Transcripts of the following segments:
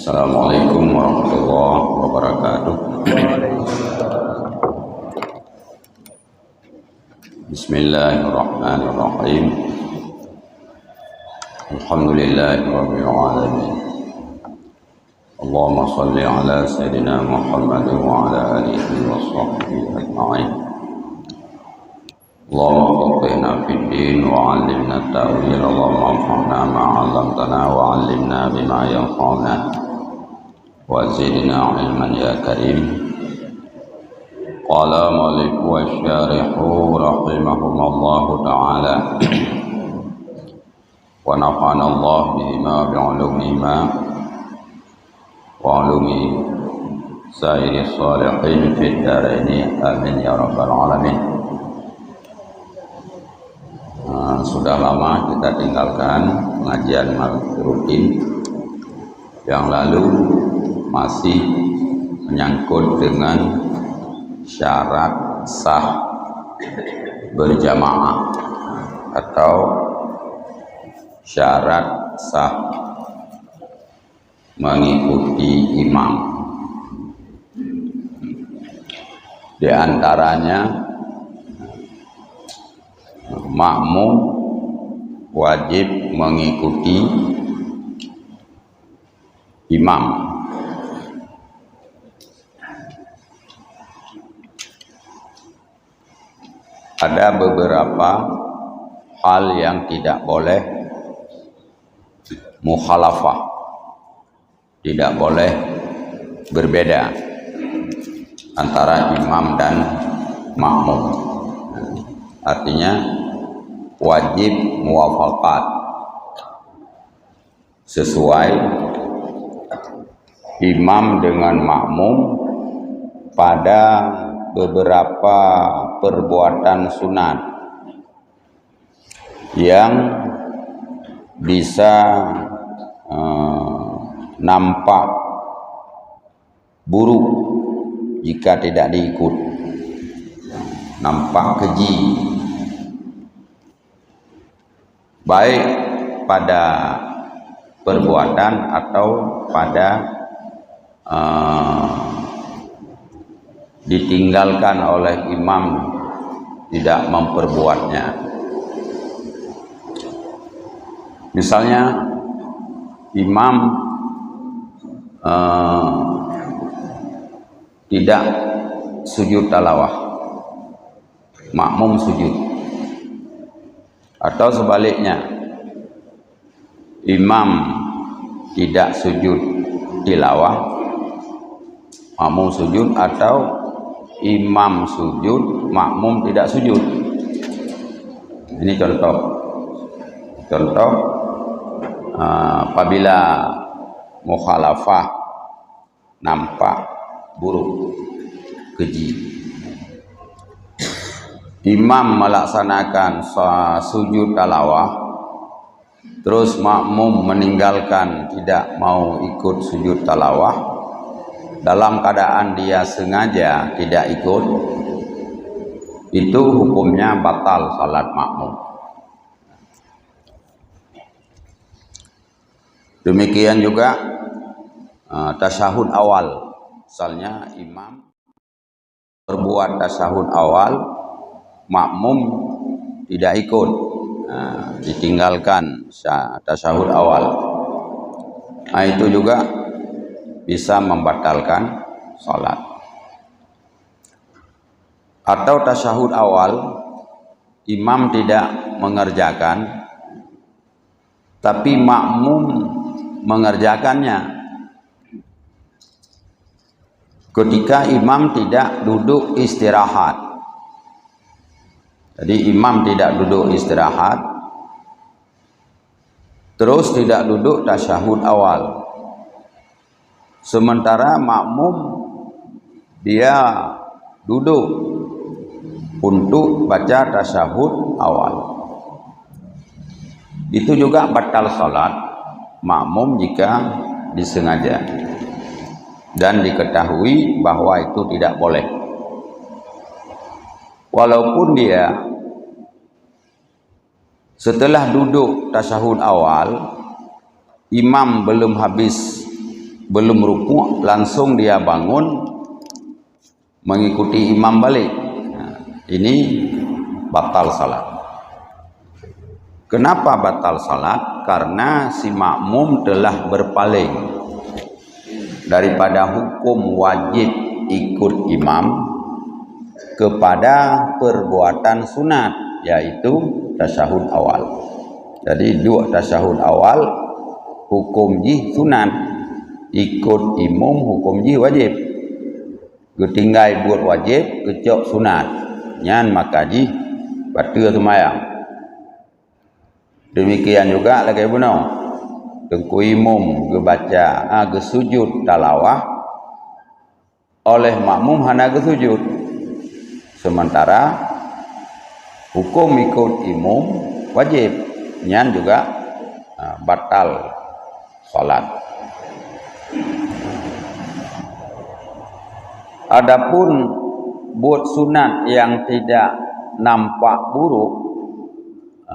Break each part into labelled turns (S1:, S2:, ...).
S1: Assalamualaikum warahmatullahi wabarakatuh. Bismillahirrahmanirrahim. Alhamdulillahirabbil alamin. Allahumma shalli ala sayyidina Muhammad wa ala alihi wa sahbihi ajma'in. Allahumma faqihna fid din wa 'allimna at-ta'wil. Allahumma anfa'na ma 'allamtana wa 'allimna bima yanfa'una wa zidna 'ilman ya karim. Qala malik wa syarihu rahimahumullahu ta'ala wa nafa'ana Allah bihima bi'ulumihima wa 'ulumi sairi shalihin fid dharain amin ya rabbal alamin. Sudah lama kita tinggalkan pengajian rutin yang lalu masih menyangkut dengan syarat sah berjamaah atau syarat sah mengikuti imam. Di antaranya makmum wajib mengikuti imam. Ada beberapa hal yang tidak boleh mukhalafah, tidak boleh berbeda antara imam dan makmum. Artinya wajib muwafaqat, sesuai imam dengan makmum pada beberapa perbuatan sunat yang bisa nampak buruk jika tidak diikut, nampak keji, baik pada perbuatan atau pada ditinggalkan oleh imam tidak memperbuatnya. Misalnya imam tidak sujud tilawah, makmum sujud, atau sebaliknya imam tidak sujud tilawah, makmum sujud, atau imam sujud, makmum tidak sujud. Ini contoh apabila mukhalafah nampak buruk, keji. Imam melaksanakan sujud tilawah, terus makmum meninggalkan, tidak mau ikut sujud tilawah, dalam keadaan dia sengaja tidak ikut, itu hukumnya batal salat makmum. Demikian juga tasyahud awal. Misalnya imam berbuat tasyahud awal, makmum tidak ikut, ditinggalkan tasyahud awal. Nah, itu juga bisa membatalkan salat. Atau tasyahud awal imam tidak mengerjakan tapi makmum mengerjakannya ketika imam tidak duduk istirahat. Jadi imam tidak duduk istirahat, terus tidak duduk tasyahud awal, sementara makmum dia duduk untuk baca tasyahud awal. Itu juga batal salat makmum jika disengaja dan diketahui bahwa itu tidak boleh. Walaupun dia setelah duduk tasyahud awal, imam belum habis belum rukuk langsung dia bangun mengikuti imam balik. Ini batal salat. Kenapa batal salat? Karena si makmum telah berpaling daripada hukum wajib ikut imam kepada perbuatan sunat, yaitu tasyahud awal. Jadi dua tasyahud awal hukum ji sunat, ikut imam hukum ji wajib. Ketinggai buat wajib, kecok sunat. Nyan maka ji batal sembahyang. Demikian juga lagi benar. Tengku imam ke baca, ke sujud talawah oleh makmum hana ke sujud. Sementara hukum ikut imam wajib. Nyan juga batal salat. Adapun buat sunat yang tidak nampak buruk,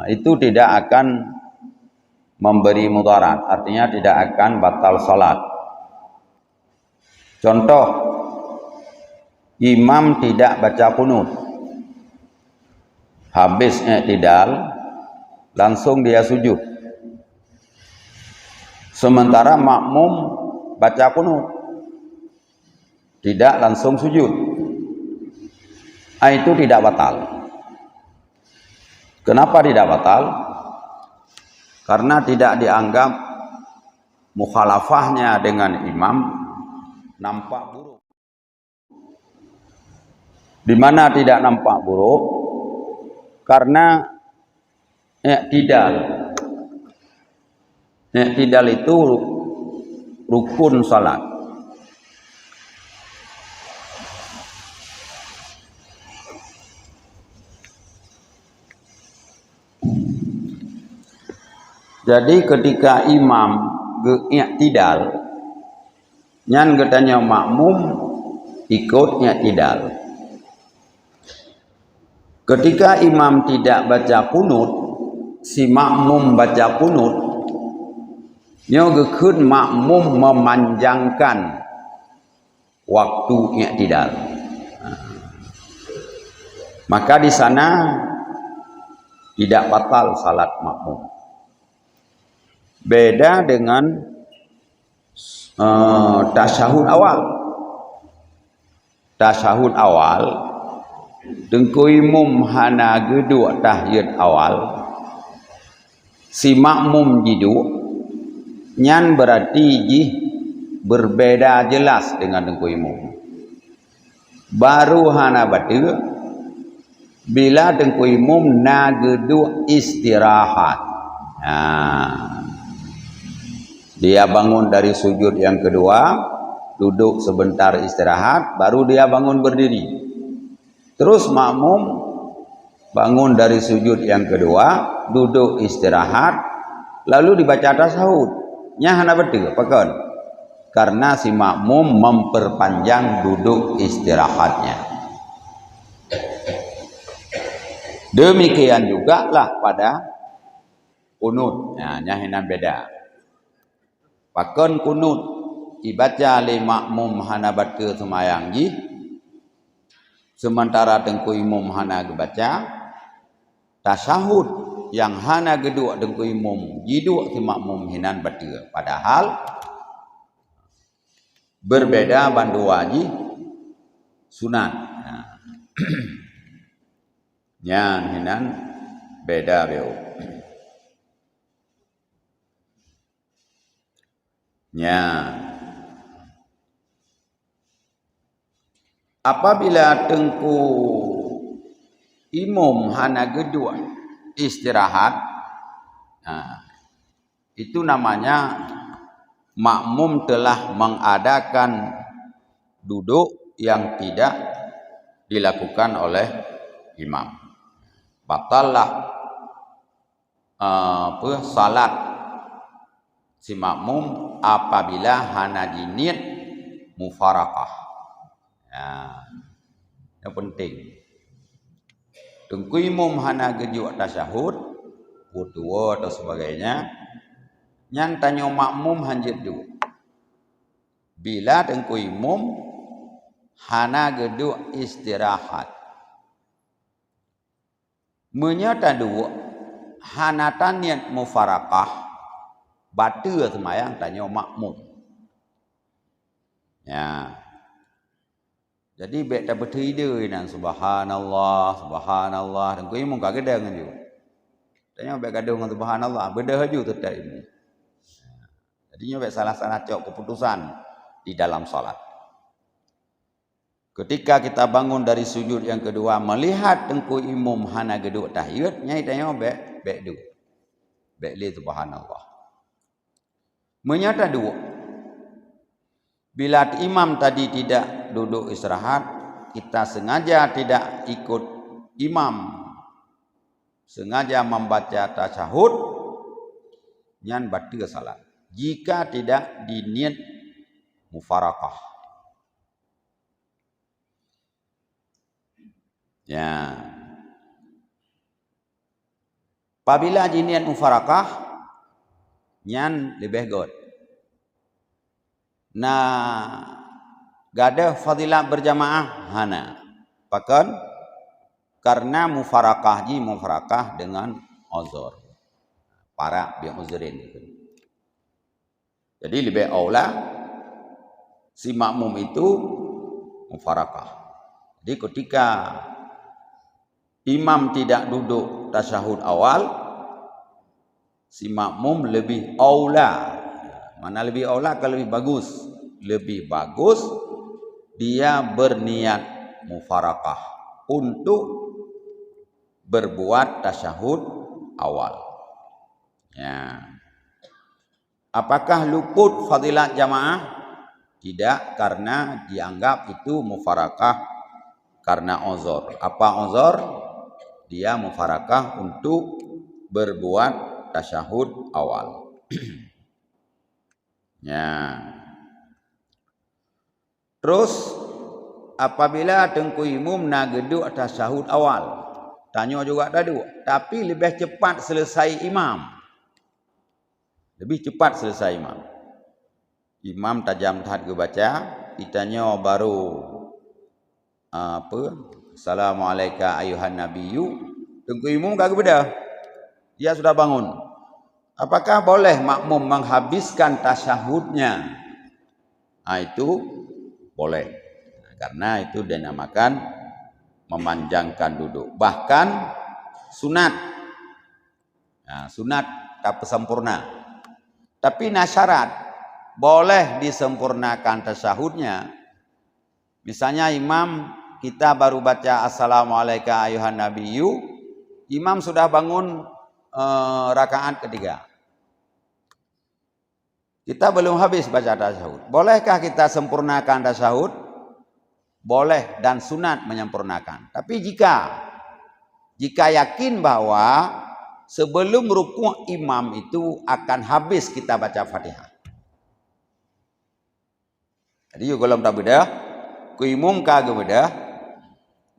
S1: itu tidak akan memberi mudarat, artinya tidak akan batal salat. Contoh, imam tidak baca qunut, habis i'tidal langsung dia sujud, sementara makmum baca qunut tidak langsung sujud, itu tidak batal. Kenapa tidak batal? Karena tidak dianggap mukhalafahnya dengan imam nampak buruk. Di mana tidak nampak buruk? Karena i'tidal. I'tidal itu rukun salat. Jadi ketika imam i'tidal, nyan katanya makmum ikut i'tidal. Ketika imam tidak baca qunut, si makmum baca qunut, nyo gekun makmum memanjangkan waktu i'tidal. Maka di sana tidak batal salat makmum. Beda dengan tasyahud awal. Tasyahud awal tengku imam hana gedua tahiyat awal, si makmum jidu, nyan berarti ji berbeda jelas dengan tengku imam. Baru hana batu bila tengku imam na gedu istirahat. Dia bangun dari sujud yang kedua, duduk sebentar istirahat, baru dia bangun berdiri. Terus makmum bangun dari sujud yang kedua, duduk istirahat, lalu dibaca tasyahud. Nya hana betul, pakon. Karena si makmum memperpanjang duduk istirahatnya. Demikian juga lah pada qunut. Nya hina beda. Pakon kunut dibaca oleh makmum hana baca sembahyang ji, sementara tengku imam hana baca tasyahud yang hana gedua tengku imam jidu si makmum hinan baca. Padahal berbeda bandua ji sunat. Yang hinan beda beo. Nya apabila tengku imam hana gedua istirahat, itu namanya makmum telah mengadakan duduk yang tidak dilakukan oleh imam. Batallah salat si makmum apabila hana jinit mufarakah. Yang penting tengku imam hana gejuk tasyahud wudu atau sebagainya, nyan tanyo makmum hanjit dulu. bila tengku imum hana geduk istirahat. Menyata dua hana taniat mufarakah batal semayang tanya makmum. Ya. Jadi baik tak bertida nan subhanallah subhanallah tengku imum kagak dengan dia. Tanya baik gaduh dengan subhanallah beda haju tetap ini. Jadinya baik salah-salah cok keputusan di dalam salat. Ketika kita bangun dari sujud yang kedua melihat tengku imum hana geduk tahiyat nyai tanya baik du. Baik li subhanallah. Menyata dua. Bila imam tadi tidak duduk istirahat, kita sengaja tidak ikut imam. Sengaja membaca tasyahud, nyan batal salat. Jika tidak diniat mufarakah. Ya. Apabila diniat mufarakah, nyan lebih good. Nah, gada fadilah berjamaah hana. Bahkan karena mufarakah dengan uzur. Para bi uzrin. Jadi lebih aula si makmum itu mufarakah. Jadi ketika imam tidak duduk tasyahud awal, si makmum lebih aula. Mana lebih aula kalau lebih bagus? Lebih bagus dia berniat mufarakah untuk berbuat tasyahud awal. Ya. Apakah luput fadilat jamaah? Tidak, karena dianggap itu mufarakah karena uzur. Apa uzur? Dia mufarakah untuk berbuat tasyahud awal. Ya. Terus apabila tengku imum nak geduk tasyahud awal, tanya juga tadi, tapi lebih cepat selesai imam. Lebih cepat selesai imam. Imam tajam tahat ke baca, ditanya baru Assalamualaikum ayuhan nabiyyu. Tengku imum kagak beda. Dia sudah bangun. Apakah boleh makmum menghabiskan tasyahudnya? Itu boleh. Karena itu dinamakan memanjangkan duduk. Bahkan sunat. Nah, sunat tak sempurna. Tapi nasyarat boleh disempurnakan tasyahudnya. Misalnya imam kita baru baca Assalamualaikum ayuhan nabiyyu, imam sudah bangun rakaat ketiga. Kita belum habis baca tasyahud. Bolehkah kita sempurnakan tasyahud? Boleh dan sunat menyempurnakan. Tapi jika yakin bahwa sebelum rukuk imam itu akan habis kita baca Fatihah. Jadi kalau tak beda, ku imam kagak beda.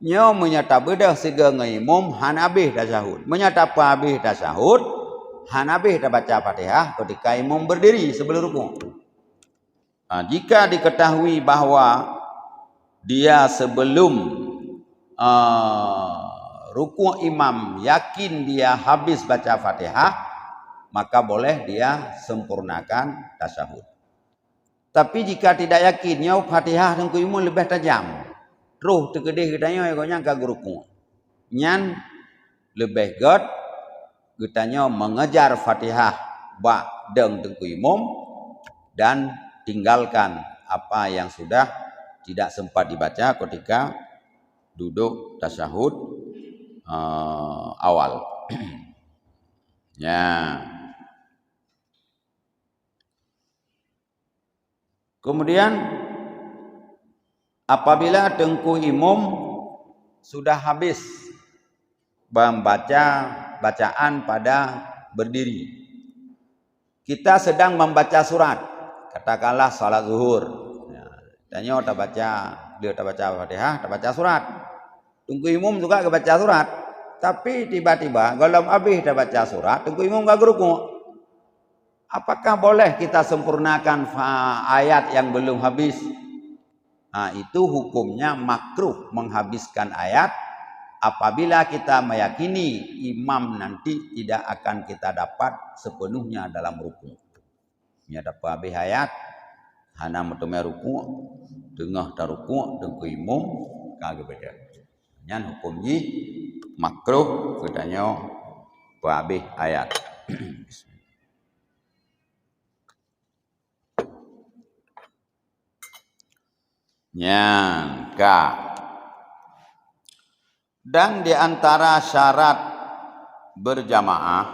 S1: Nyo menyata beda sega ngimum han habis tasyahud. Menyata apa habis tasyahud? Hanabi dah baca Fatihah ketika imam berdiri sebelum rukuk. Jika diketahui bahwa dia sebelum rukuk imam yakin dia habis baca Fatihah, maka boleh dia sempurnakan tasyahud. Tapi jika tidak yakin, nyau Fatihah tengku imam lebih tajam. Roh tergedih katanya yang kagak rukuk. Nyan lebih god getanya mengejar Fatihah ba'deng tengku imam dan tinggalkan apa yang sudah tidak sempat dibaca ketika duduk tasyahud awal. Ya. Kemudian apabila tengku imam sudah habis membaca bacaan pada berdiri, kita sedang membaca surat, katakanlah salat zuhur, tanya tak baca, dia tak baca Fatihah, tak baca surat. Tengku imam juga baca surat, tapi tiba-tiba kalau habis tak baca surat, tengku imam gak rukuk. Apakah boleh kita sempurnakan ayat yang belum habis? Nah, itu hukumnya makruh menghabiskan ayat apabila kita meyakini imam nanti tidak akan kita dapat sepenuhnya dalam rukuk. Nya dapat habis ayat, hana mutume rukuk, tengah dah rukuk, dengku imam kagak beda. Nyan hukumnya makruh katanya habis ayat. Nyangka. Dan di antara syarat berjamaah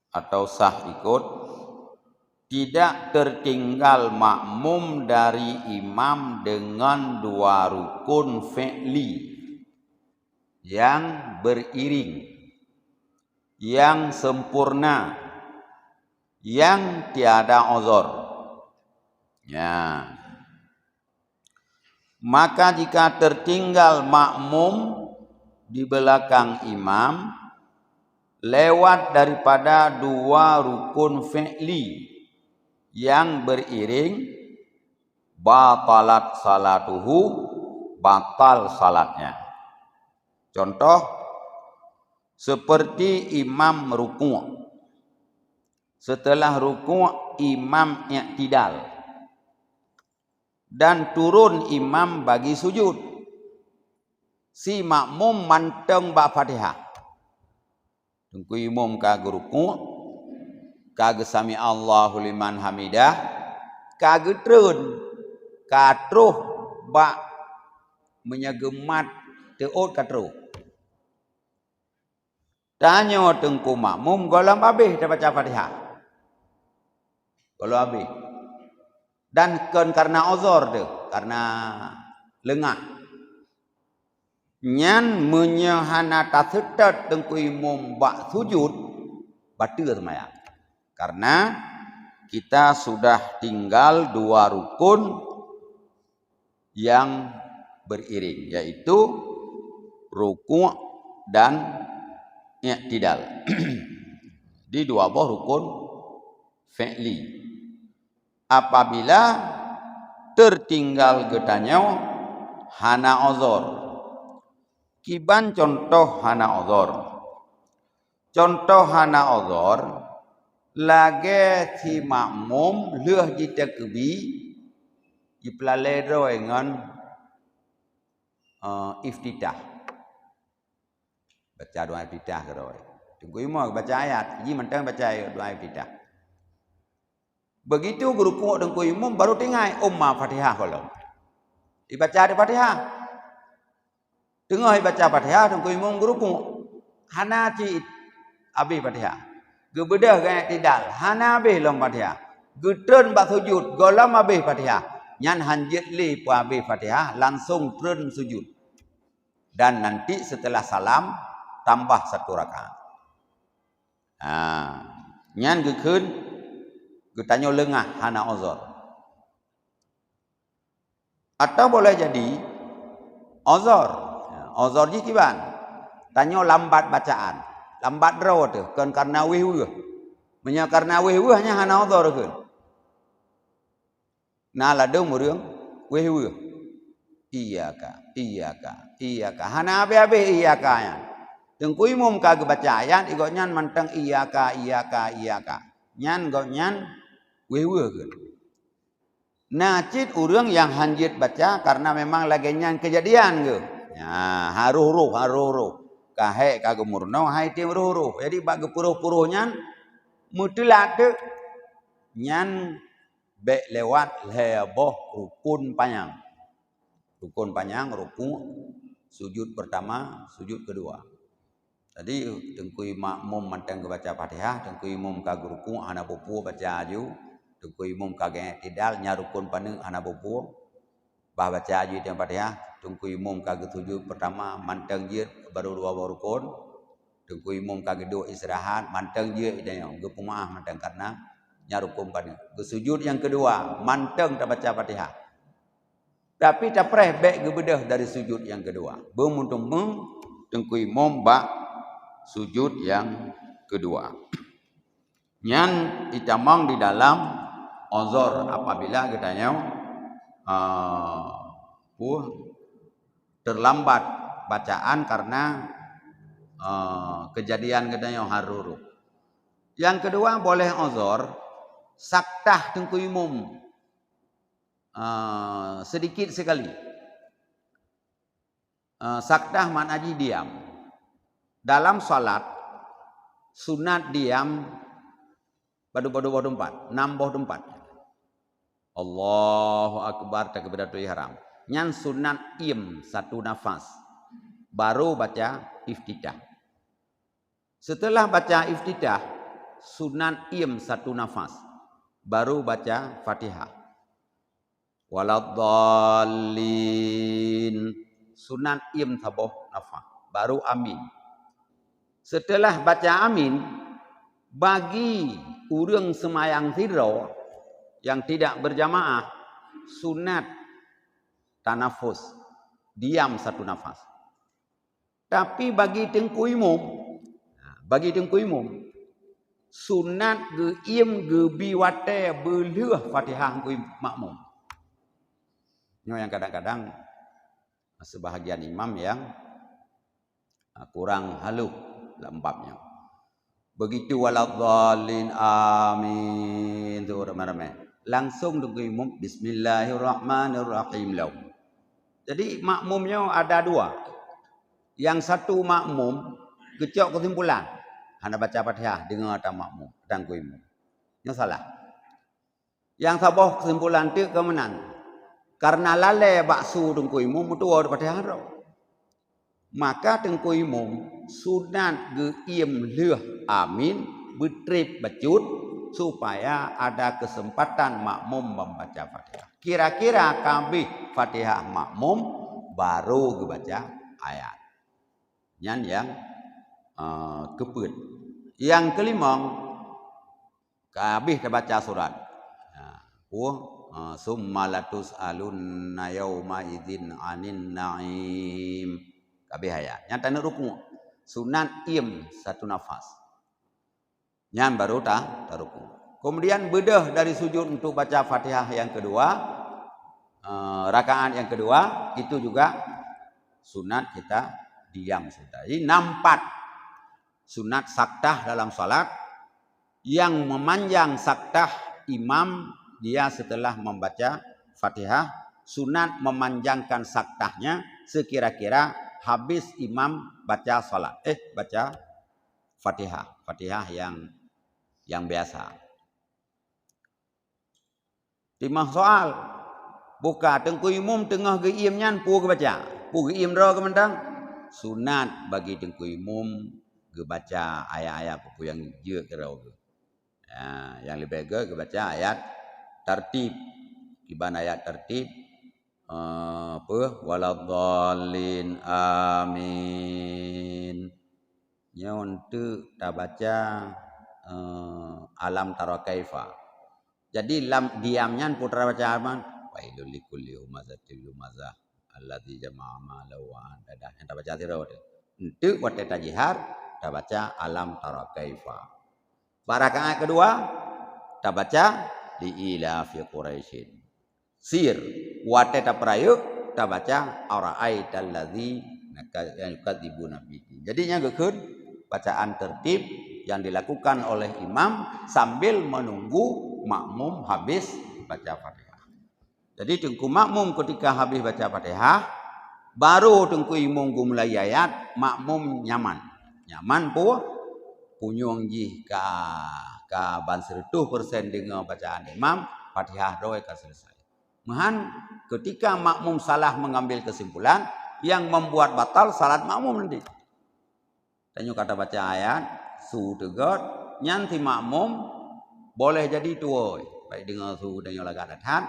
S1: atau sah ikut, tidak tertinggal makmum dari imam dengan 2 rukun fi'li yang beriring, yang sempurna, yang tiada uzur. Ya. Maka jika tertinggal makmum di belakang imam lewat daripada 2 rukun fi'li yang beriring, batalat salatuhu, batal salatnya. Contoh seperti imam rukuk, setelah rukuk imam i'tidal dan turun imam bagi sujud, si makmum manteng ba Fatihah. Tunggu imam kagak rukuk, kagak sami Allahu liman hamidah, kagak turun, katruh ba menyegemat teot katruh. Tanya tengku makmum golam habis dah baca Fatihah. Kalau habis. Dan karena uzur tu, karena lengah. Nyan menyahana tasetat tengku imam bak sujud batal semaya. Karena kita sudah tinggal 2 rukun yang beriring, yaitu rukuk dan i'tidal. Di 2 buah rukun fi'li. Apabila tertinggal getanya hana uzur. Kiban contoh hana uzur. Contoh hana uzur lage si makmum leuh jita kebi iplalai dengan iftitah. Baca doa iftitah keroi. Tunggu imam baca ayat, ji mentang baca doa iftitah. Begitu rukuk dengku imam baru tengai umma Fatihah kalau. Dibaca di Fatihah. Tengah dibaca Fatihah dengku imam rukuk. Hana ci abi Fatihah. Gebedah gaya tidak. Hana abi lam Fatihah. Getun bak sujud golam abi Fatihah. Nyan hanjit li pu abi Fatihah langsung turun sujud. Dan nanti setelah salam tambah 1 rakaat. Nyan gekun getanya lengah hana uzur. Atau boleh jadi uzur. Uzur ji kiban. Tanya lambat bacaan. Lambat draw tu kan karena weh-weh. Menya karena weh-weh hanya hana uzur kan. Nah ladung murung weh-weh. Iyaka. Hana abe-abe iyaka ya. Tengku imam kagak baca ayat igotnyan manteng iyaka. Nyan gotnyan weh-weh kan. Nah, cit urang yang hanjit baca karena memang lagi nyan kejadian ke. Ya, haruh-ruh. Kahe kagak murno, hai tim ruh-ruh. Jadi bagi puruh-puruh nyan mutlak tu nyan be lewat heboh rukun panjang. Rukun panjang, rukuk, sujud pertama, sujud kedua. Tadi tengku makmum manteng baca Fatihah, tengku imam kagak rukuk, ana pupu baca aju. Tengku imam kagak tidal nyarukun paneng ana pupu bah baca aju yang Fatihah. Tengku imam kagak sujud pertama manteng je baru 2 rukun. Tengku imam kagak do istirahat manteng je idanya gepumah manteng karena nyarukun paneng. Sujud yang kedua manteng tak baca Fatihah. Tapi tak preh baik gebedah dari sujud yang kedua. Bemuntung tengku imam bak sujud yang kedua. Nyan itamang di dalam uzur apabila katanya terlambat bacaan karena kejadian katanya haruru. Yang kedua boleh uzur saktah tengku umum sedikit sekali. Saktah maknanya diam. Dalam salat sunat diam badu 4, 64. Allahu Akbar takbiratul ihram. Nyan sunat im satu nafas. Baru baca iftitah. Setelah baca iftitah, sunat im satu nafas. Baru baca Fatihah. Waladdallin. Sunat im saboh nafas. Baru amin. Setelah baca amin, bagi urang semayang tidur yang tidak berjamaah, sunat tanafus, diam satu nafas. Tapi bagi tengku umum, sunat geim gebiwate beleuh Fatihah ku makmum. Ini yang kadang-kadang sebahagian imam yang kurang halus lembabnya. Begitu waladhdallin amin tu ramai-ramai. Langsung tengku umum bismillahirrahmanirrahim law. Jadi makmumnya ada dua. Yang satu makmum kecok kesimpulan. Hana baca Fatihah dengan ada makmum tengku umum. Yang salah. Yang sabah kesimpulan tu kemenan. Karena lalai baksu tengku umum tu ada Fatihah ro. Maka tengku umum sunat geim leuh amin betrip bacut supaya ada kesempatan makmum membaca Fatihah. Kira-kira kabeh Fatihah makmum baru baca ayat. Yan yang kepeut. Yang kelima kabeh baca surat. Summa latus'alunna yauma idzin 'anin na'im. Kabeh ayat. Yang tanda ruku. Sunat im satu nafas. Yang baru taruku. Kemudian bedah dari sujud untuk baca Fatihah yang kedua, rakaat yang kedua itu juga sunat kita diam sudah. Jadi nampak sunat saktah dalam salat yang memanjang saktah imam dia setelah membaca Fatihah, sunat memanjangkan saktahnya sekira-kira habis imam baca salat. Baca Fatihah yang biasa. Timah soal. Buka tengku umum tengah geim nyan pu baca. Pu geim ro kemandang. Sunat bagi tengku umum ge baca ayat-ayat pu yang je kira. Yang lebih ge baca ayat tertib. Kiban ayat tertib waladdallin amin. Nya untuk tak baca alam tara kaifa. Jadi diamnya putra baca aman wailul likulli humazatil lumazah alladzi jama'a malahu wa adadah. Yang tak baca tiro tu. Untuk wate tajihar tak baca alam tara kaifa. Rakaat kedua tak baca li ila fi quraisyin. Sir wate ta prayuk tak baca ara'aital ladzi nakadzibuna bihi. Jadinya gekeun bacaan tertib yang dilakukan oleh imam sambil menunggu makmum habis baca Fatihah. Jadi tengku makmum ketika habis baca Fatihah baru tengku imam mulai ayat makmum nyaman. Nyaman pun punyung jih ka ban 100% dengan bacaan imam Fatihah doa ka selesai. Mahan ketika makmum salah mengambil kesimpulan yang membuat batal salat makmum nanti. Tanya kata baca ayat su tegot nyanti makmum boleh jadi tuoi baik dengan su dengan lagat adhan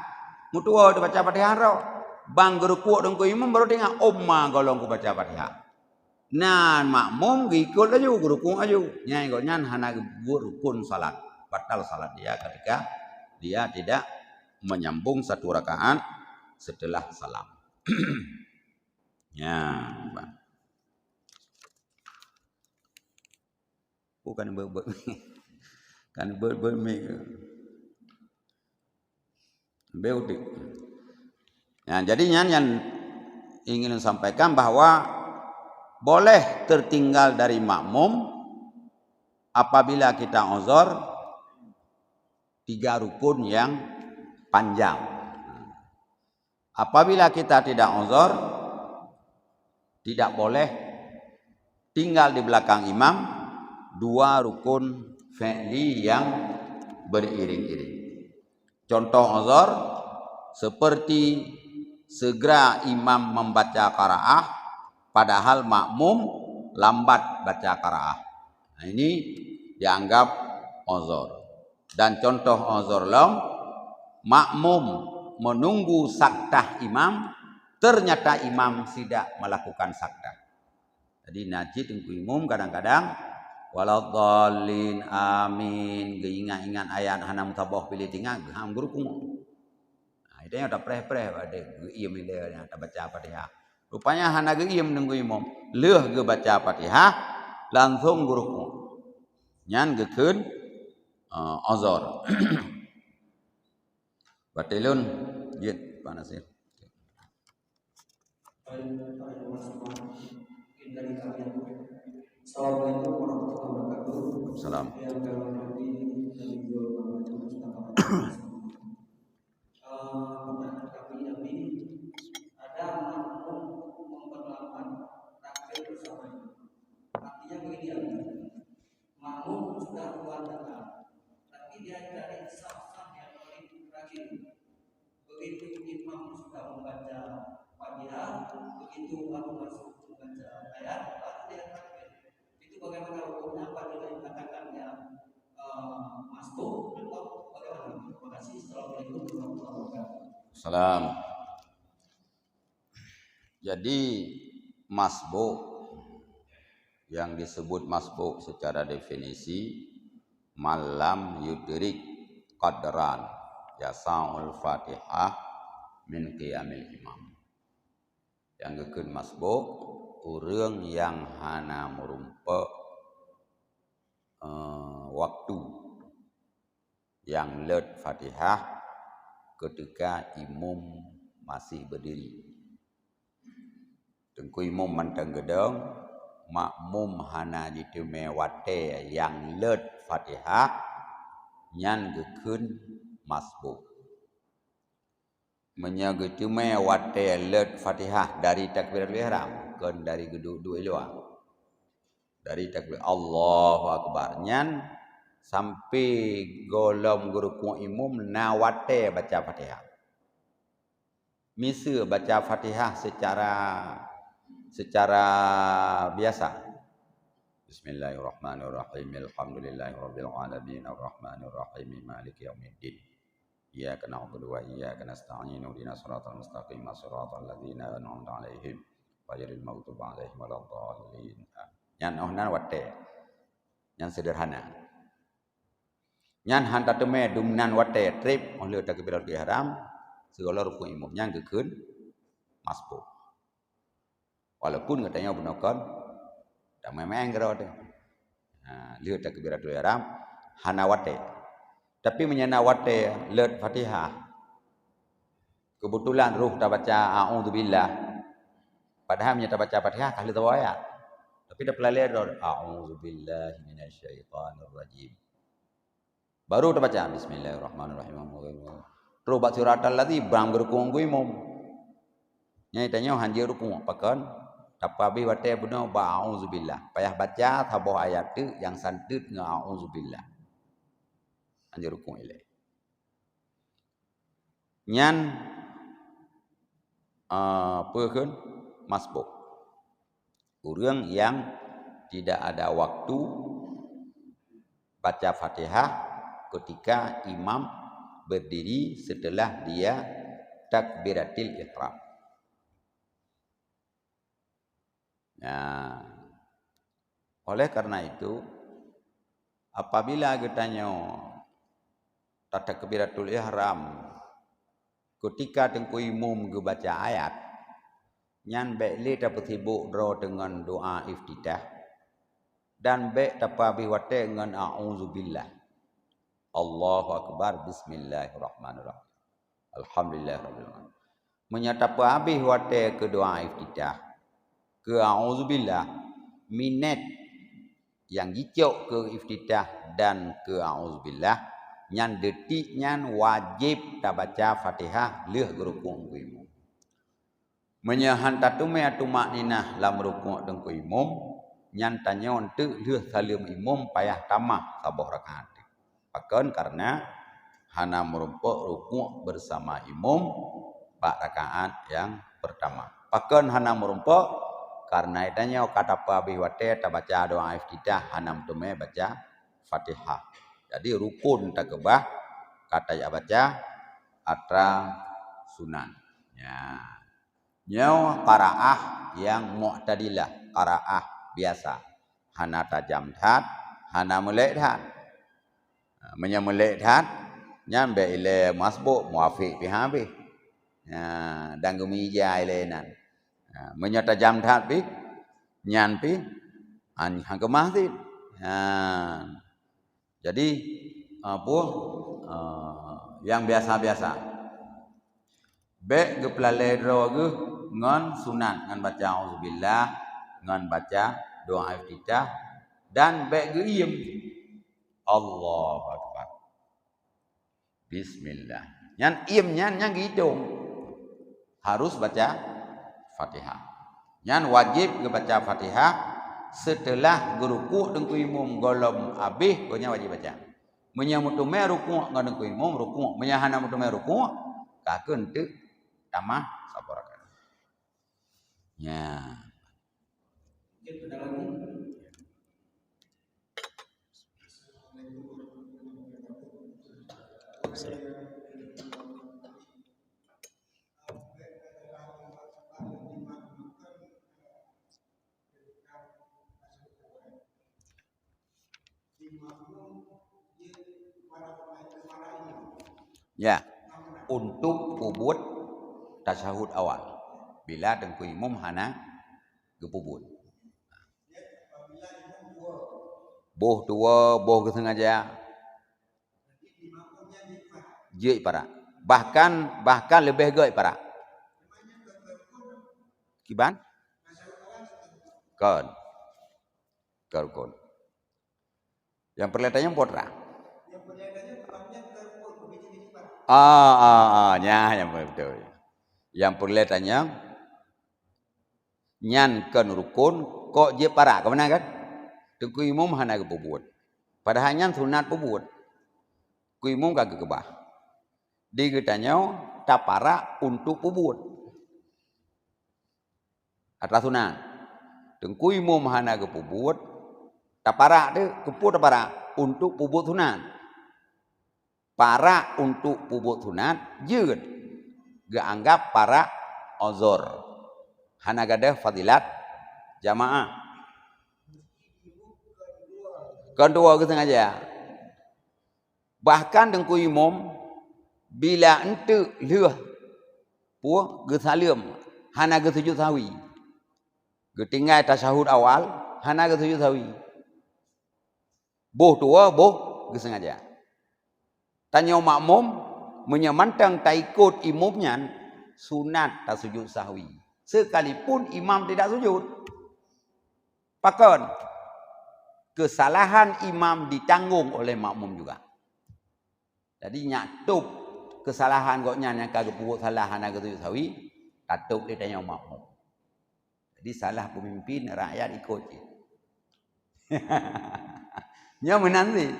S1: mutuo baca Fatihah ro bang gerukuk dengku imam baru dengar umma golong ku baca Fatihah nan makmum gikul aju gerukuk aju nyai golnyan hana rukun salat batal salat dia ketika dia tidak menyambung satu rakaat setelah salam. Ya, Bang. Bukan Kan bermik. Beudik. Nah, jadinya yang ingin sampaikan bahwa boleh tertinggal dari makmum apabila kita uzur 3 rukun yang panjang. Apabila kita tidak uzur, tidak boleh tinggal di belakang imam 2 rukun fi'li yang beriring-iring. Contoh uzur seperti segera imam membaca qiraah padahal makmum lambat baca qiraah. Nah, ini dianggap uzur. Dan contoh uzur lain, makmum menunggu sakdah imam, ternyata imam tidak melakukan sakdah. Jadi najis tengku imam kadang-kadang waladhdallin amin, ingat-ingat ayat hanam tabah pilih tinggal gaham guru kumu. Nah, itu yang udah preh-preh ada geiem dia yang baca Fatihah. Rupanya hana geiem nunggu imam, leuh ge baca Fatihah langsung guru kumu. Nyan gekeun uzur. Batilun yit panasir.
S2: Assalamualaikum warahmatullahi wabarakatuh.
S1: Salam.
S2: Yang kami hormati dan juga pertanyaan kami ada makmum memperlambat takbir bersama. Artinya begini, makmum sudah keluar tengah, tapi dia cari saf-saf yang paling terakhir. Begitu imam sudah membaca Fatihah, begitu aku masuk membaca ayat, baru dia takbir. Itu bagaimana hukumnya? Apabila dikatakannya masbuk atau bagaimana? Terima kasih. Assalamualaikum warahmatullahi wabarakatuh.
S1: Salam. Jadi masbuk, yang disebut masbuk secara definisi malam yudrik qadran yasaul fatihah min qiyamil imam. Yang gekeun masbuk urang yang hana merumpe waktu yang leut Fatihah ketika imam masih berdiri. Tengku imam manteng gedeng, makmum hana diteme wate yang leut Fatihah, nyan gekeun masbuk. Menyagiteme wate leut Fatihah dari takbiratul ihram, keun dari gedu ilwa. Dari takbir Allahu Akbar nyan sampai golom guru imam nawate baca Fatihah. Misal baca Fatihah secara biasa. Bismillahirrahmanirrahim. Alhamdulillahirabbil alamin arrahmanir rahim maliki yaumiddin. Iyyaka na'budu wa iyyaka nasta'in ihdinas siratal mustaqim siratal ladzina an'amta 'alaihim ghairil maghdubi 'alaihim waladdallin. Nyan ohnan wate. Nyan sederhana. Nyan hanta teme dumnan wate trip oleh takbiratul ihram segala rukun imam nyan gekeun masbuk. Walaupun katanya bunakan dak memang gero teh. Nah, lihat takbiratul ihram hana wate. Tapi menyana wate leut Fatihah. Kebetulan ruh tak baca a'udzubillah. Padahal menyata baca Fatihah kali tahu ayat. Tapi dah pelali a'udzubillahi minasyaitonirrajim. Baru dah baca bismillahirrahmanirrahim. Terus baca suratal ladzi bang berukung imam. Nyai tanya hanjir rukun pakan tapi wate benar ba'auzubillah. Payah baca tabuh ayat tu yang santut dengan a'udzubillah. Hanjir rukun ile. Nyan pekeun masbuk. Urang yang tidak ada waktu baca Fatihah ketika imam berdiri setelah dia takbiratul ihram. Nah, oleh karena itu apabila kitanya takbiratul ihram ketika tengku imam baca ayat nyan baik le dapat sibuk draw dengan doa iftitah dan baik dapat biwate dengan a'udzubillah Allahu Akbar, Bismillahirrahmanirrahim. Alhamdulillahirabbil alamin. Menyatakan habis wate ke doa iftitah. Ke auzubillah minat yang gicok ke iftitah dan ke auzubillah nyan detik nyan wajib tak baca Fatihah leh gerukung ku imam. Menyahan tatume atu makninah lam rukuk deng ku imam nyan tanyon teu leh salim imam payah tamah saboh rakaat. Bahkan karena hana merumpuk rukuk bersama imam bak rakaat yang pertama. Bahkan hana merumpuk karena itanya kata apa biwate ta baca doa iftitah hanam tume baca Fatihah. Jadi rukun tak kebah kata ya baca atra sunan. Ya. Nyau qaraah yang mu'tadilah, qaraah biasa. Hana tajam dhat, hana melek dhat. Menyemelek dhat nyambe ile masbuk muafiq pi habis. Ya, dan gemija ile nan. Menyata jam dhat pi nyan pi an kemah ti. Jadi apa yang biasa-biasa. Bek geplale dro ge ngan sunat ngan baca auzubillah ngan baca doa iftitah dan bek ge iem Allahu Akbar. Bismillah. Nyan iem nyan gitu. Harus baca Fatihah. Nyan wajib ge baca Fatihah setelah geruku dengku imam golom abih gonya wajib baca. Menyamutume ruku' ngan dengku imam ruku', menyahana mutume ruku' kakeun teu tamah sabarakan. Ya. Ya, untuk pubut tasyahud awal. Bila dengku imam hana gepubut. Boh tua, boh kesengaja. Jei para. Bahkan lebih goi para. Kiban? Kon. Yang perlihatannya potra. Yang betul. Yang perlihatannya nyan kan rukun kok je para kemana kan? Tengku imam hana kepubut. Padahal nyan sunat pubut. Ku imam kagak kebah. Di getanya tapara untuk pubut. Atas sunat. Tengku imam hana kepubut. Tapara tu keput tapara untuk pubut sunat. Para untuk pubut sunat jeut. Gak anggap para ozor. Hana gadah fadilat jamaah. Kedua ke sengaja. Bahkan dengku imam bila ente leuh puh ge salim hana ge sujud sahwi. Ge tinggal tasyahud awal hana ge sujud sahwi. Boh tua boh ge sengaja. Tanya makmum menyamantang tak ikut imamnya sunat tak sujud sahwi. Sekalipun imam tidak sujud. Pakon kesalahan imam ditanggung oleh makmum juga. Jadi nyatup kesalahan goknya yang kagak pukul salah hana gitu sawi, tatup dia tanya makmum. Jadi salah pemimpin rakyat ikut. Nya menanti.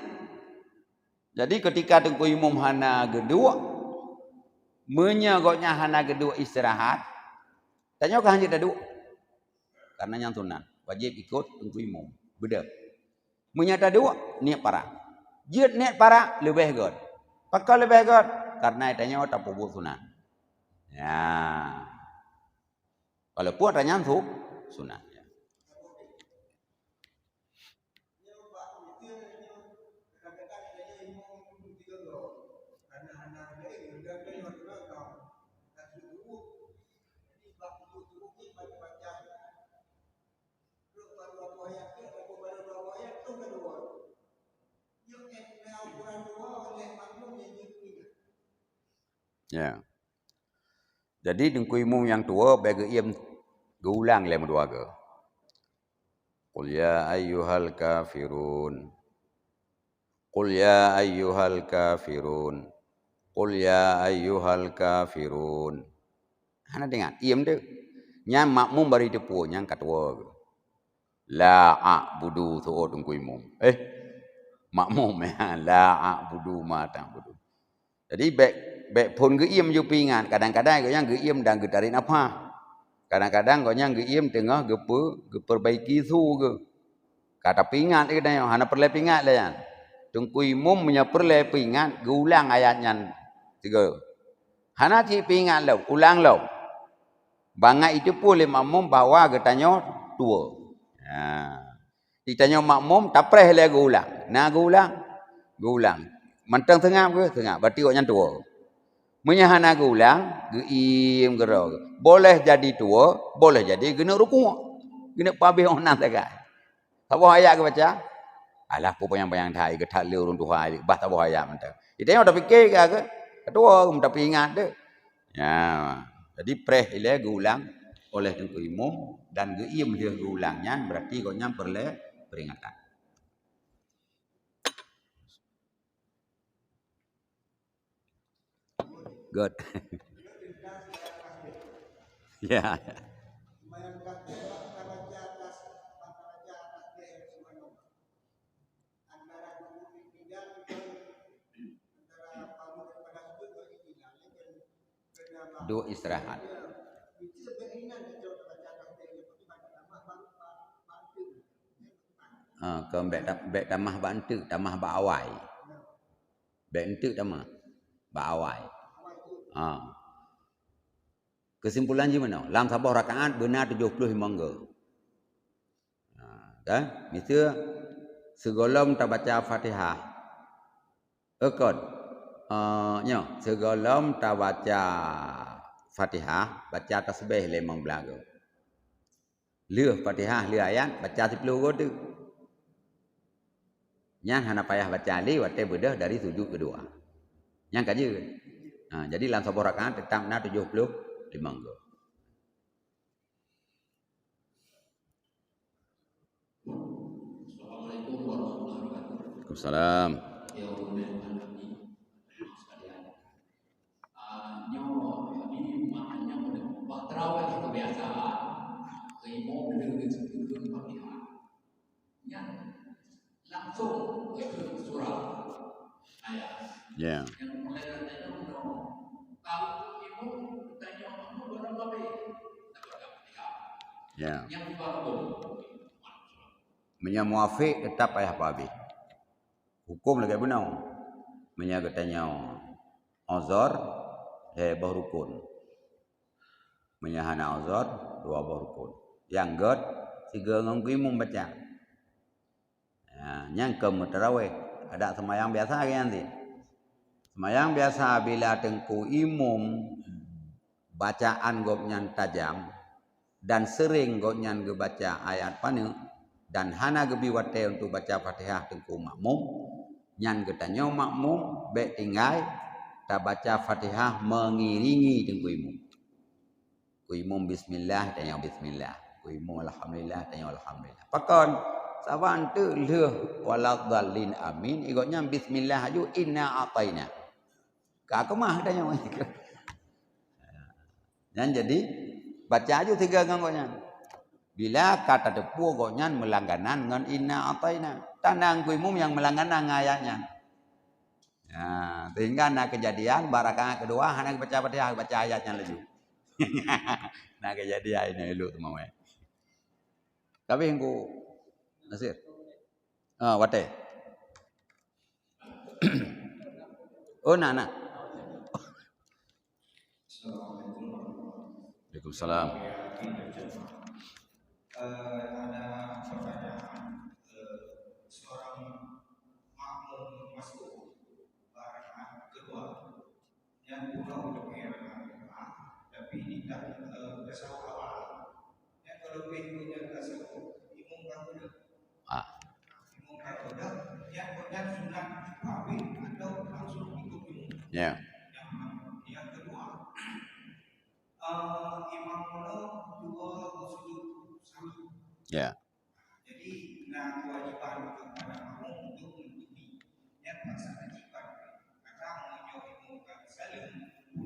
S1: Jadi ketika tengku imam hana gedua, menyagoknya hana gedua istirahat, tanya kah hanya dadu? Karena yang sunan wajib ikut tengku imam. Beda. Menyata dua niat para. Jid niat para lebih god. Pakal lebih god karena itanya tak pubut sunat. Ya. Kalau puat tanya tu sunat. Ya. Jadi dengkui mum yang tua bagi iam geulang le dua ke. Qul ya ayyuhal kafirun. Qul ya ayyuhal kafirun. Qul ya ayyuhal kafirun. Hana dengar iam tu. Nyam makmum bari depu nyang katua. La a'budu tu dengkui mum. Makmum ya la a'budu ma ta'budu. Jadi baik pun ge iam ju pingan kadang-kadang ge yang ge iam dan ge tarik nafas. Kadang-kadang ge yang ge iam tengah ge perbaiki su ge. Kata pingat ke dah hana perle pingat lah yan. Tungkui mum punya perle pingat ge ulang ayatnya tiga. Hana ci pingat lo ulang lo. Bangai itu pun le makmum bawa ge tanyo tua. Ha. Ditanya makmum tapreh le ge ulang. Nah ge ulang. Mentang tengah ke tengah berarti orangnya tua. Menyahana ge ulang ge im gero. Boleh jadi tua, boleh jadi gena rukuk. Gena pabih onang tagai. Apa ayat ke baca? Alah apa yang bayang thai ke tak leu runtuh hai bah tak ayat mentang. Itanya udah fikir ke ketua tapi ingat deh. Ya. Jadi preh ile ge ulang oleh tengku imam dan ge im dia ge ulangnya berarti koknya perle peringatan. Good. Ya. Dua istirahat. Ke bek tamah bantu, tamah bawai. Bek entuk tamah bawai. Kesimpulan je mana? Dalam sabah rakaat benar 70 mangga. Kan? Misal segolom tak baca Fatihah. Ekod. Segolom tak baca Fatihah, baca tasbih 15 go. Leuh Fatihah, leuh ayat, baca 10 go tu. Yang hana payah baca li wate bedah dari sujud kedua. Yang kaje. Jadi dalam sabah rakaat tetap na 75 go.
S2: Assalamualaikum warahmatullahi wabarakatuh.
S1: Waalaikumsalam.
S2: Ya Allah, sekalian. Ini maknanya buat terawih kebiasaan. Imam dengan sebelum Fatihah. Yang langsung ke surah ayat.
S1: Ya.
S2: Yang mulai dari kalau imam tanya makmum barang babe.
S1: Ya.
S2: Yang baru
S1: Menya muafiq tetap payah habis. Hukum lagi benar. Menya katanya azar bah rukun. Menya hana azar dua bah rukun. Yang god tiga ngangkimum baca. Yang ke tarawih ada semayang biasa kan nanti. Semayang biasa bila tengku imum bacaan gopnya tajam dan sering gopnya baca ayat pana dan hana gebi wate untuk baca Fatihah tengku makmum nyan getanya makmum baik tinggal tak baca Fatihah mengiringi tengku imum. Ku imum bismillah dan yang bismillah. Ku imum alhamdulillah dan yang alhamdulillah. Pakon saban tu leuh waladhdallin amin igotnya bismillah aju inna ataina. Ka kemah tanya. Dan jadi baca aju tiga ganggonya. Bila kata depu goknya melangganan dengan inna ataina. Tandang kuimum yang melangganan ayatnya. Sehingga nak kejadian barakaat kedua hanya baca Fatihah baca ayatnya lagi. Nah kejadian ini dulu semua. Tapi yang ku Nasir. Wate. Oh nak. Waalaikumsalam.
S3: Ada pertanyaan seorang makmum masuk rakaat kedua yang pulau untuk rakaat tapi tidak tasawuf awal yang kalau pintunya tasawuf imam kabudah imam kabudah yang sunat pawin atau langsung ikut imam.
S1: Ya.
S3: Yang kedua imam mula dua bersujud sahwi.
S1: Ya.
S3: Jadi nah kewajiban kepada makmum untuk menutupi yang melaksanakan jiban karena menjauhi salim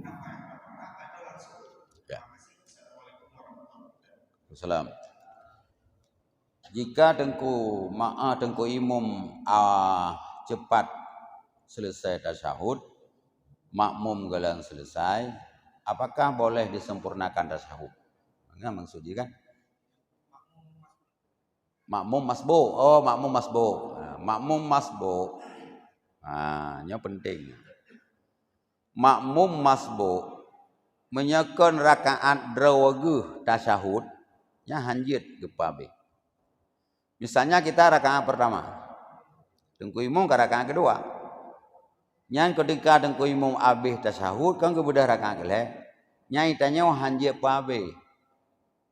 S3: apa yang pertama ada langsung.
S1: Ya.
S3: Terima kasih. Assalamualaikum warahmatullahi wabarakatuh.
S1: Salam. Jika tengku imam cepat selesai tasyahud, makmum galang selesai, apakah boleh disempurnakan tasyahud? Enggak maksudnya kan? Makmum masbuk. Oh, makmum masbuk. Makmum masbuk. Ini penting. Makmum masbuk menyekon rakaat drawageh tasyahud nya hanjit gepabe. Misalnya kita rakaat pertama. Tengku imam ke rakaat kedua. Yang ketika tengku imam habis tasyahud kan kebudah rakaat keleh. Nyai tanya hanjit pabe.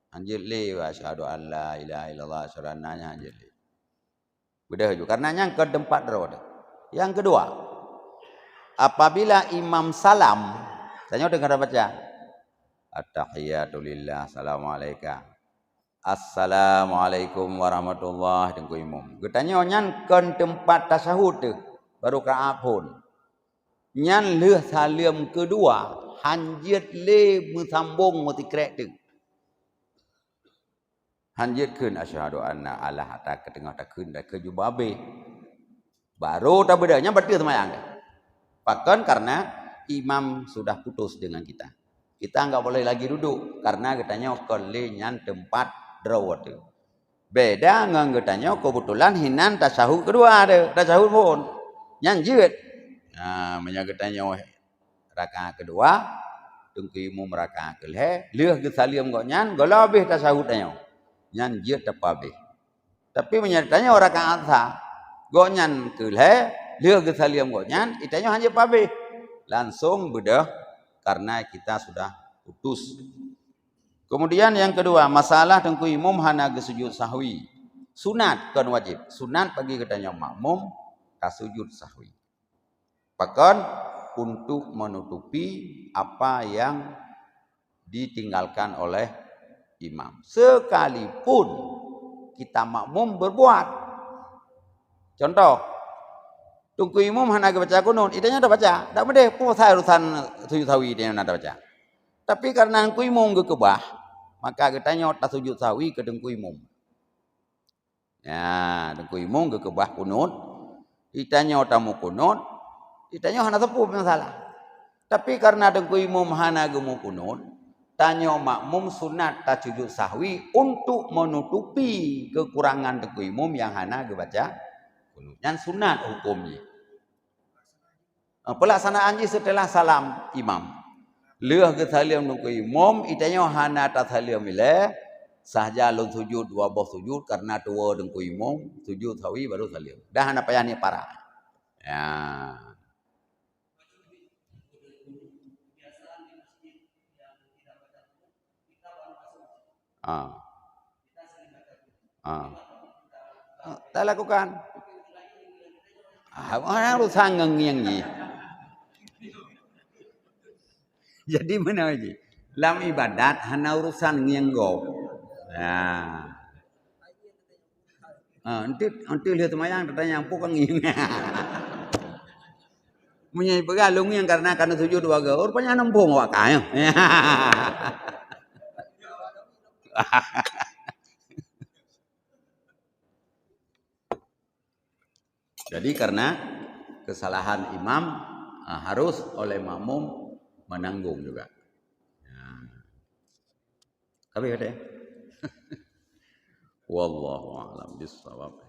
S1: Hanjit li wa asyhadu an la ilaha illallah surananya hanjit li. Budah juga karena yang keempat rawat. Yang kedua, apabila imam salam, tanya dengar baca. At-tahiyatu lillah, assalamualaikum. Assalamualaikum warahmatullahi tengku imam. Getanya nyan ke tempat tasyahud tu baru qiraat pun. Nyan leh salam kedua hanjit le musambung mutikrek tu. Hanjit kun asyhadu anna Allah ta ketengah tak kun dak keju babe. Baru tak bedanya berarti semayang. Bahkan karena imam sudah putus dengan kita. Kita enggak boleh lagi duduk karena katanya kelenyan tempat drawat tu. Beda dengan katanya kebetulan hinan tasyahud kedua ada, tasyahud pun. Nyanjit. Nah, menyagatanya rakaat kedua, tengku imam rakaat keleh, leh ke salim kok nyan, gola habis tasyahud tanya. Nyan jit tapabe. Tapi menyatanya orang rakaat sah, kok nyan keleh, leh ke salim kok nyan, itanya hanya pabe. Langsung bedah karena kita sudah putus. Kemudian yang kedua, masalah tengku imam hana ke sujud sahwi. Sunat kan wajib. Sunat bagi katanya makmum tak sujud sahwi. Bahkan untuk menutupi apa yang ditinggalkan oleh imam. Sekalipun kita makmum berbuat. Contoh, tunggu imam hendak baca kunut, itanya dah baca. Tak boleh pun saya urusan sujud sahwi dia nak baca. Tapi karena tunggu imam ke kebah, maka katanya tak sujud sahwi ke tunggu imam. Ya, tunggu imam ke kebah kunut, itanya tamu kunut, itanya hendak sepuh masalah. Tapi karena tunggu imam hendak gemu kunut, tanya makmum sunat tak sujud sahwi untuk menutupi kekurangan tengku imam yang hana baca kunut. Yang sunat hukumnya. Pelaksanaannya setelah salam imam. Leh ke salam tengku imam, itanya hana tak salam ile sahaja lu sujud dua boh sujud karena tua tengku imam sujud sahwi baru salam. Dah hana payah ni para. Ya. Tak lakukan. Orang urusan ngengiang ni. Jadi mana lagi? Dalam ibadat hanya urusan ngianggop. Nah. Nanti lihat semayang tanya apa kan ngiang. Menyai pegalung yang karena sujud dua gaur, rupanya nempung awak kayu. Jadi karena kesalahan imam harus oleh makmum menanggung juga. Tapi ada. Wallahu a'lam bishawab.